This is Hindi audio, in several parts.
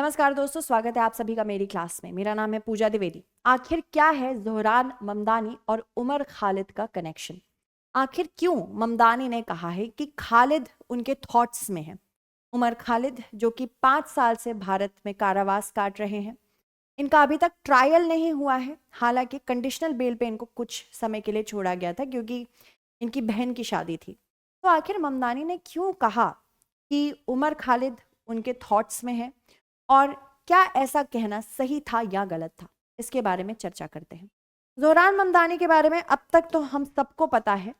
नमस्कार दोस्तों, स्वागत है आप सभी का मेरी क्लास में। मेरा नाम है पूजा द्विवेदी। आखिर क्या है ज़ोहरान ममदानी और उमर खालिद का कनेक्शन? आखिर क्यों ममदानी ने कहा है कि खालिद उनके थॉट्स में है? उमर खालिद जो कि 5 साल से भारत में कारावास काट रहे हैं, इनका अभी तक ट्रायल नहीं हुआ है। हालांकि कंडीशनल बेल पे इनको कुछ समय के लिए छोड़ा गया था क्योंकि इनकी बहन की शादी थी। तो आखिर ममदानी ने क्यों कहा कि उमर खालिद उनके थॉट्स में है और क्या ऐसा कहना सही था या गलत था? इसके बारे में चर्चा करते हैं। ज़ोहरान ममदानी के बारे में अब तक तो हम सबको पता है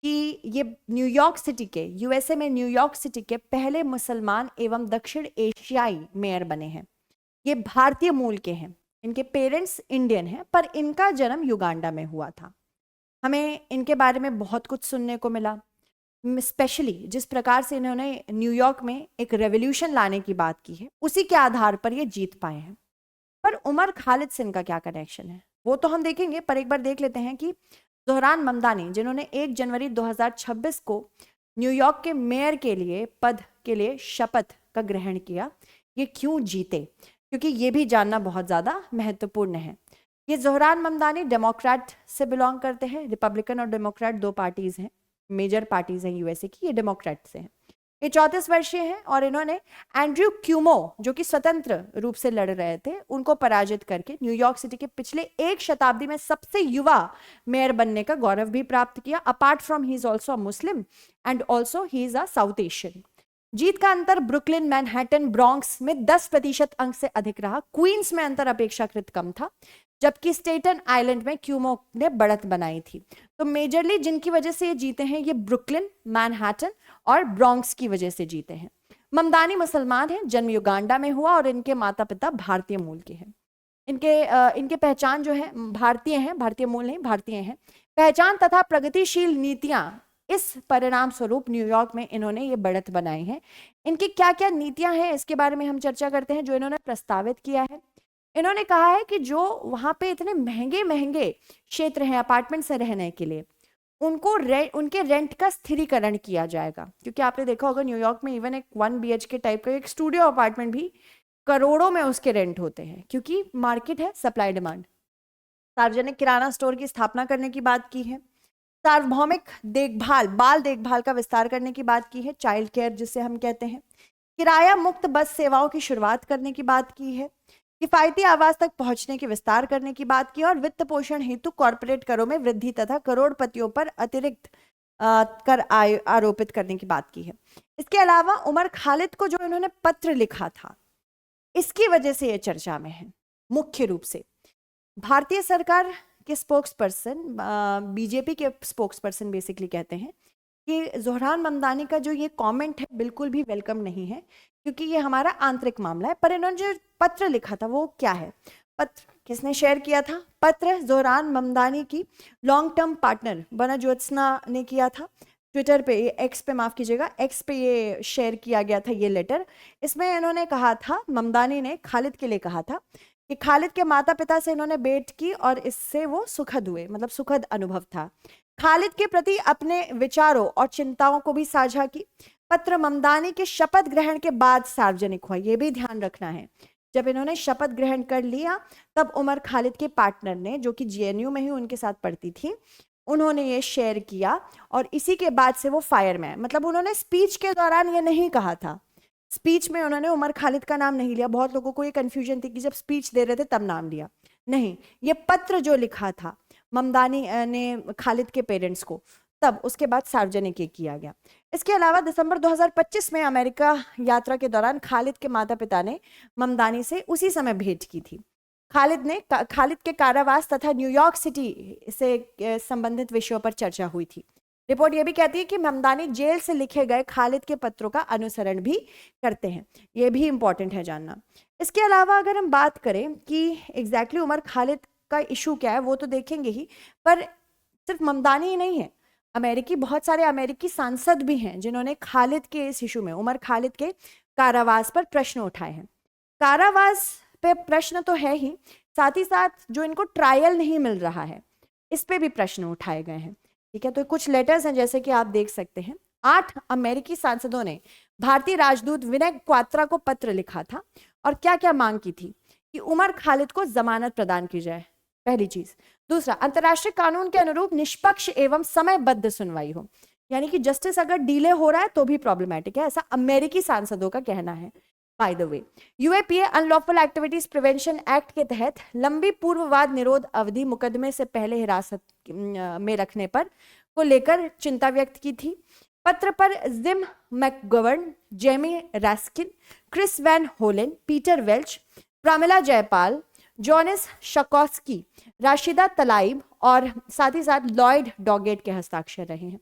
कि ये न्यूयॉर्क सिटी के यूएसए में न्यूयॉर्क सिटी के पहले मुसलमान एवं दक्षिण एशियाई मेयर बने हैं। ये भारतीय मूल के हैं। इनके पेरेंट्स इंडियन हैं पर इनका जन्म युगांडा में हुआ था। हमें इनके बारे में बहुत कुछ सुनने को मिला, स्पेशली जिस प्रकार से इन्होंने न्यूयॉर्क में एक रेवोल्यूशन लाने की बात की है, उसी के आधार पर ये जीत पाए हैं। पर उमर खालिद से इनका क्या कनेक्शन है वो तो हम देखेंगे, पर एक बार देख लेते हैं कि ज़ोहरान ममदानी जिन्होंने 1 जनवरी 2026 को न्यूयॉर्क के मेयर के लिए पद के लिए शपथ का ग्रहण किया, ये क्यों जीते, क्योंकि ये भी जानना बहुत ज़्यादा महत्वपूर्ण है। ये ज़ोहरान ममदानी डेमोक्रेट से बिलोंग करते हैं। रिपब्लिकन और डेमोक्रेट दो पार्टीज़ हैं, मेजर पार्टीज हैं यूएसए की। ये डेमोक्रेट से हैं। ये 34 वर्षीय हैं और इन्होंने एंड्रयू क्यूमो जो कि स्वतंत्र रूप से लड़ रहे थे, उनको पराजित करके न्यूयॉर्क सिटी के पिछले एक शताब्दी में सबसे युवा मेयर बनने का गौरव भी प्राप्त किया। Apart from he is also a Muslim and also he is a South Asian. जीत का अंतर ब्रुकलिन, मैनहट्टन, ब्रॉन्क्स में 10% अंक से अधिक रहा। क्वींस में अंतर अपेक्षाकृत कम था, जबकि स्टेटन आइलैंड में क्यूमो ने बढ़त बनाई थी। तो मेजरली जिनकी वजह से ये जीते हैं, ये ब्रुकलिन, मैनहट्टन और ब्रॉन्क्स की वजह से जीते हैं। ममदानी मुसलमान हैं, जन्म युगांडा में हुआ और इनके माता पिता भारतीय मूल के हैं। इनके पहचान जो है भारतीय हैं, भारतीय मूल नहीं, भारतीय हैं। पहचान तथा प्रगतिशील नीतियां, इस परिणाम स्वरूप न्यूयॉर्क में इन्होंने ये बढ़त बनाई है। इनकी क्या क्या नीतियां हैं इसके बारे में हम चर्चा करते हैं, जो इन्होंने प्रस्तावित किया है। इन्होंने कहा है कि जो वहां पे इतने महंगे महंगे क्षेत्र हैं अपार्टमेंट से रहने के लिए, उनके रेंट का स्थिरीकरण किया जाएगा। क्योंकि आपने देखा होगा न्यूयॉर्क में इवन एक 1 BHK टाइप का एक स्टूडियो अपार्टमेंट भी करोड़ों में उसके रेंट होते हैं, क्योंकि मार्केट है, सप्लाई डिमांड। सार्वजनिक किराना स्टोर की स्थापना करने की बात की है। सार्वभौमिक देखभाल, बाल देखभाल का विस्तार करने की बात की है, चाइल्ड केयर जिसे हम कहते हैं। किराया मुक्त बस सेवाओं की शुरुआत करने की बात की है। किफायती आवास तक पहुंचने के विस्तार करने की बात की और वित्त पोषण हेतु कॉर्पोरेट करों में वृद्धि तथा करोड़पतियों पर अतिरिक्त कर आरोपित करने की बात की है। इसके अलावा उमर खालिद को जो इन्होंने पत्र लिखा था, इसकी वजह से ये चर्चा में है। मुख्य रूप से भारतीय सरकार के स्पोक्स पर्सन, बीजेपी के स्पोक्स पर्सन बेसिकली कहते हैं कि ज़ोहरान ममदानी का जो ये कमेंट है बिल्कुल भी वेलकम नहीं है, क्योंकि ये हमारा आंतरिक मामला है। पर इन्होंने जो पत्र लिखा था वो क्या है? पत्र किसने शेयर किया था? पत्र ज़ोहरान ममदानी की लॉन्ग टर्म पार्टनर बना ज्योत्सना ने किया था। ट्विटर पे, एक्स पे माफ़ कीजिएगा, एक्स पे ये शेयर किया गया था ये लेटर। इसमें इन्होंने कहा था, ममदानी ने खालिद के लिए कहा था कि खालिद के माता पिता से इन्होंने भेंट की और इससे वो सुखद हुए, मतलब सुखद अनुभव था। खालिद के प्रति अपने विचारों और चिंताओं को भी साझा की। पत्र ममदानी के शपथ ग्रहण के बाद सार्वजनिक हुआ, यह भी ध्यान रखना है। जब इन्होंने शपथ ग्रहण कर लिया तब उमर खालिद के पार्टनर ने, जो कि जेएनयू में ही उनके साथ पढ़ती थी, उन्होंने ये शेयर किया और इसी के बाद से वो फायर में, मतलब उन्होंने स्पीच के दौरान ये नहीं कहा था। स्पीच में उन्होंने उमर खालिद का नाम नहीं लिया। बहुत लोगों को ये कंफ्यूजन थी कि जब स्पीच दे रहे थे तब नाम लिया, नहीं, ये पत्र जो लिखा था ममदानी ने खालिद के पेरेंट्स को, तब उसके बाद सार्वजनिक किया गया। इसके अलावा दिसंबर 2025 में अमेरिका यात्रा के दौरान खालिद के माता पिता ने ममदानी से उसी समय भेंट की थी। खालिद के कारावास तथा न्यूयॉर्क सिटी से संबंधित विषयों पर चर्चा हुई थी। रिपोर्ट ये भी कहती है कि ममदानी जेल से लिखे गए खालिद के पत्रों का अनुसरण भी करते हैं। ये भी इंपॉर्टेंट है जानना। इसके अलावा अगर हम बात करें कि एग्जैक्टली उमर खालिद का इशू क्या है, वो तो देखेंगे ही, पर सिर्फ ममदानी ही नहीं है, बहुत सारे अमेरिकी सांसद भी हैं जिन्होंने खालिद के इस इशू में, उमर खालिद के कारावास पर प्रश्न उठाए हैं। कारावास पे प्रश्न तो है ही, साथ ही साथ जो इनको ट्रायल नहीं मिल रहा है, इस पे भी प्रश्न उठाए गए हैं। ठीक है, तो कुछ लेटर्स हैं जैसे कि आप देख सकते हैं। 8 अमेरिकी सांसदों ने भारतीय राजदूत विनय क्वात्रा को पत्र लिखा था और क्या क्या मांग की थी? कि उमर खालिद को जमानत प्रदान की जाए, पहली चीज। दूसरा, अंतर्राष्ट्रीय कानून के अनुरूप निष्पक्ष एवं समयबद्ध सुनवाई हो, यानी कि जस्टिस अगर डिले हो रहा है तो भी प्रॉब्लमेटिक है, ऐसा अमेरिकी सांसदों का कहना है। By the way, UAPA unlawful activities prevention act के तहत लंबी पूर्ववाद निरोध अवधि मुकदमे से पहले हिरासत में रखने पर को लेकर चिंता व्यक्त की थी। पत्र पर Jim McGovern, Jamie Raskin, Chris Van Hollen, Peter Welch, Pramila Jayapal, Jan Schakowsky, Rashida Tlaib और साथ ही साथ लॉयड डॉगेट के हस्ताक्षर रहे हैं।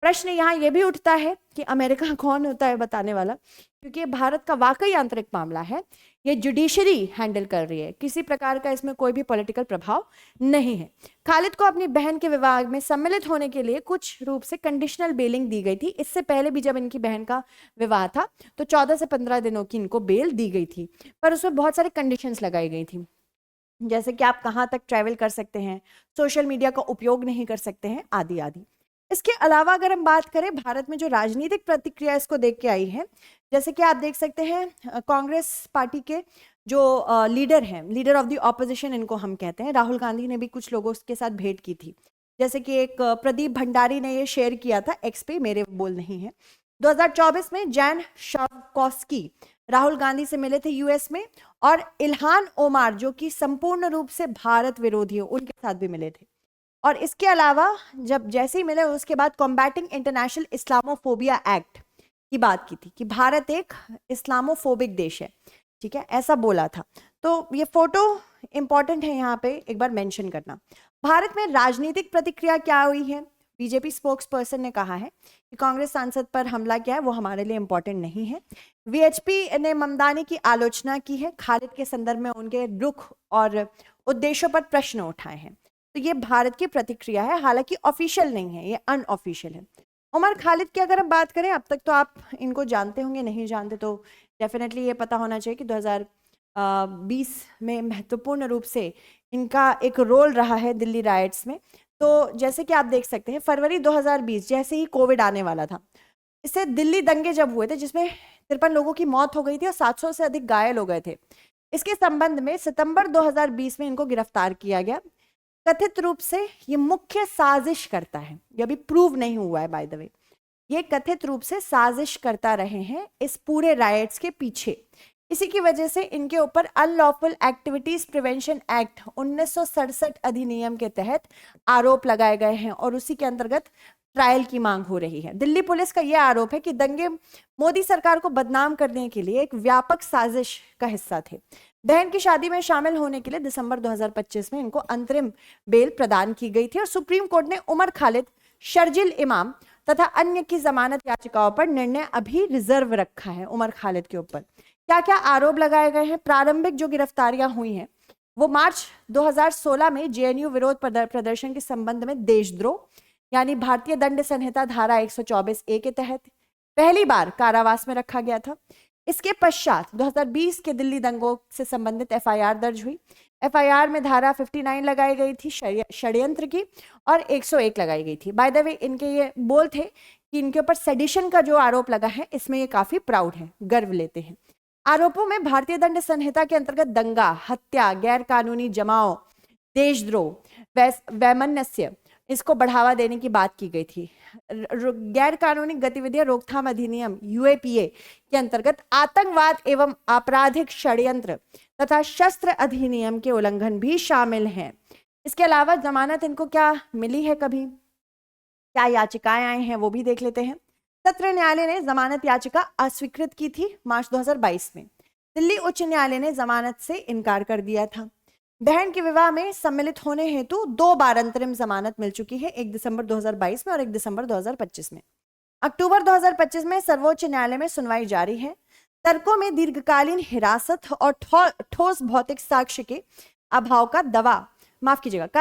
प्रश्न यहाँ यह भी उठता है कि अमेरिका कौन होता है बताने वाला, क्योंकि भारत का वाकई आंतरिक मामला है, ये जुडिशरी हैंडल कर रही है, किसी प्रकार का इसमें कोई भी पॉलिटिकल प्रभाव नहीं है। खालिद को अपनी बहन के विवाह में सम्मिलित होने के लिए कुछ रूप से कंडीशनल बेलिंग दी गई थी। इससे पहले भी जब इनकी बहन का विवाह था तो 14 से 15 दिनों की इनको बेल दी गई थी, पर उसमें बहुत सारी कंडीशंस लगाई गई थी, जैसे कि आप कहाँ तक ट्रैवल कर सकते हैं, सोशल मीडिया का उपयोग नहीं कर सकते हैं, आदि आदि। इसके अलावा अगर हम बात करें भारत में जो राजनीतिक प्रतिक्रिया इसको देख के आई है, जैसे कि आप देख सकते हैं कांग्रेस पार्टी के जो लीडर हैं, लीडर ऑफ द ऑपोजिशन इनको हम कहते हैं, राहुल गांधी ने भी कुछ लोगों के साथ भेंट की थी। जैसे कि एक प्रदीप भंडारी ने ये शेयर किया था एक्स पे, मेरे बोल नहीं है। 2024 में जैन शावकॉस्की राहुल गांधी से मिले थे यूएस में, और इल्हान ओमार जो कि संपूर्ण रूप से भारत विरोधी हो, उनके साथ भी मिले थे। और इसके अलावा जब जैसे ही मिले उसके बाद कॉम्बैटिंग इंटरनेशनल इस्लामोफोबिया एक्ट की बात की थी कि भारत एक इस्लामोफोबिक देश है, ठीक है, ऐसा बोला था। तो ये फोटो इंपॉर्टेंट है यहाँ पे एक बार मेंशन करना। भारत में राजनीतिक प्रतिक्रिया क्या हुई है? बीजेपी स्पोक्स पर्सन ने कहा है कि कांग्रेस सांसद पर हमला किया है वो हमारे लिए इंपॉर्टेंट नहीं है। वीएचपी ने ममदानी की आलोचना की है, खालिद के संदर्भ में उनके रुख और उद्देश्यों पर प्रश्न उठाए हैं। तो ये भारत की प्रतिक्रिया है, हालांकि ऑफिशियल नहीं है, ये अनऑफिशियल है। उमर खालिद की अगर हम बात करें, अब तक तो आप इनको जानते होंगे, नहीं जानते तो डेफिनेटली ये पता होना चाहिए कि 2020 में महत्वपूर्ण रूप से इनका एक रोल रहा है दिल्ली राइट्स में। तो जैसे कि आप देख सकते हैं फरवरी 2020 जैसे ही कोविड आने वाला था, इससे दिल्ली दंगे जब हुए थे जिसमें 53 लोगों की मौत हो गई थी और 700 से अधिक घायल हो गए थे, इसके संबंध में सितंबर 2020 में इनको गिरफ्तार किया गया। कथित रूप से ये मुख्य साजिश करता है, ये अभी प्रूव नहीं हुआ है बाय द वे, ये कथित रूप से साजिश करता रहे हैं इस पूरे राइट्स के पीछे। इसी की वजह से इनके ऊपर अनलॉफुल एक्टिविटीज प्रिवेंशन एक्ट 1967 अधिनियम के तहत आरोप लगाए गए हैं और उसी के अंतर्गत ट्रायल की मांग हो रही है। दिल्ली पुलिस का यह आरोप है कि दंगे मोदी सरकार को बदनाम करने के लिए एक व्यापक साजिश का हिस्सा थे। बहन की शादी में शामिल होने के लिए दिसंबर 2025 में इनको अंतरिम बेल प्रदान की गई थी और सुप्रीम कोर्ट ने उमर खालिद, शर्जिल इमाम तथा अन्य की जमानत याचिकाओं पर निर्णय अभी रिजर्व रखा है। उमर खालिद के ऊपर क्या क्या आरोप लगाए गए हैं? प्रारंभिक जो गिरफ्तारियां हुई हैं वो मार्च 2016 में जेएनयू विरोध प्रदर्शन के संबंध में देशद्रोह यानी भारतीय दंड संहिता धारा 124A के तहत पहली बार कारावास में रखा गया था। इसके पश्चात 2020 के दिल्ली दंगों से संबंधित एफआईआर दर्ज हुई। एफआईआर में धारा 59 लगाई गई थी षड्यंत्र की और 101 लगाई गई थी। बाय द वे इनके ये बोल थे कि इनके ऊपर सेडिशन का जो आरोप लगा है इसमें ये काफी प्राउड है, गर्व लेते हैं। आरोपों में भारतीय दंड संहिता के अंतर्गत दंगा, हत्या, गैर कानूनी जमाव, देशद्रोह, वैमनस्य इसको बढ़ावा देने की बात की गई थी। गैर कानूनी गतिविधियां रोकथाम अधिनियम यूएपीए के अंतर्गत आतंकवाद एवं आपराधिक षड्यंत्र तथा शस्त्र अधिनियम के उल्लंघन भी शामिल हैं। इसके अलावा जमानत इनको क्या मिली है, कभी क्या याचिकाएं आई हैं वो भी देख लेते हैं। सत्र न्यायालय ने जमानत याचिका अस्वीकृत की थी मार्च 2022 में। दिल्ली उच्च न्यायालय ने जमानत से इनकार कर दिया था। बहन के विवाह में सम्मिलित होने हेतु 2 बार अंतरिम जमानत मिल चुकी है, 1 दिसंबर 2022 में और 1 दिसंबर 2025 में। अक्टूबर 2025 में सर्वोच्च न्यायालय में सुनवाई जारी है। तर्कों में दीर्घकालीन हिरासत और ठोस भौतिक साक्ष्य के अभाव का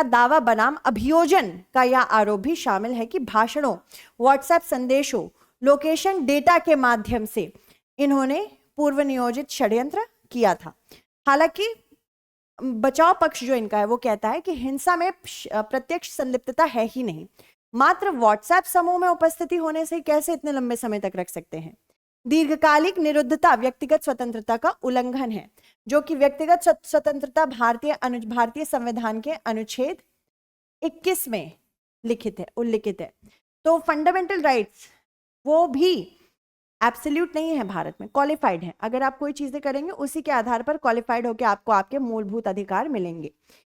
दावा बनाम अभियोजन का यह आरोप भी शामिल है कि भाषणों, व्हाट्सएप संदेशों, लोकेशन डेटा के माध्यम से इन्होंने पूर्व नियोजित षड्यंत्र किया था। हालांकि बचाव पक्ष जो इनका है वो कहता है कि हिंसा में प्रत्यक्ष संलिप्तता है ही नहीं, मात्र व्हाट्सएप समूह में उपस्थिति होने से कैसे इतने लंबे समय तक रख सकते हैं। दीर्घकालिक निरुद्धता व्यक्तिगत स्वतंत्रता का उल्लंघन है, जो कि व्यक्तिगत स्वतंत्रता भारतीय संविधान के अनुच्छेद 21 में उल्लिखित है। तो फंडामेंटल राइट्स वो भी एब्सोल्यूट नहीं है, भारत में क्वालिफाइड है। अगर आप कोई चीजें करेंगे उसी के आधार पर क्वालिफाइड होकर आपको आपके मूलभूत अधिकार मिलेंगे।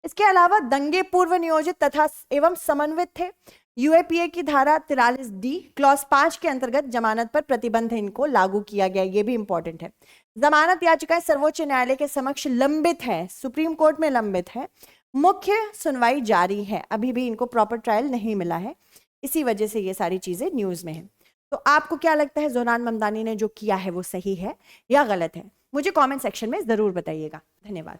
इसके अलावा दंगे पूर्व नियोजित तथा एवं समन्वित थे। यूएपीए की धारा 43D क्लॉज 5 के अंतर्गत जमानत पर प्रतिबंध इनको लागू किया गया, ये भी इंपॉर्टेंट है। जमानत याचिकाएं सर्वोच्च न्यायालय के समक्ष लंबित है, सुप्रीम कोर्ट में लंबित है, मुख्य सुनवाई जारी है, अभी भी इनको प्रॉपर ट्रायल नहीं मिला है, इसी वजह से ये सारी चीजें न्यूज में है। तो आपको क्या लगता है ज़ोहरान ममदानी ने जो किया है वो सही है या गलत है? मुझे कमेंट सेक्शन में जरूर बताइएगा। धन्यवाद।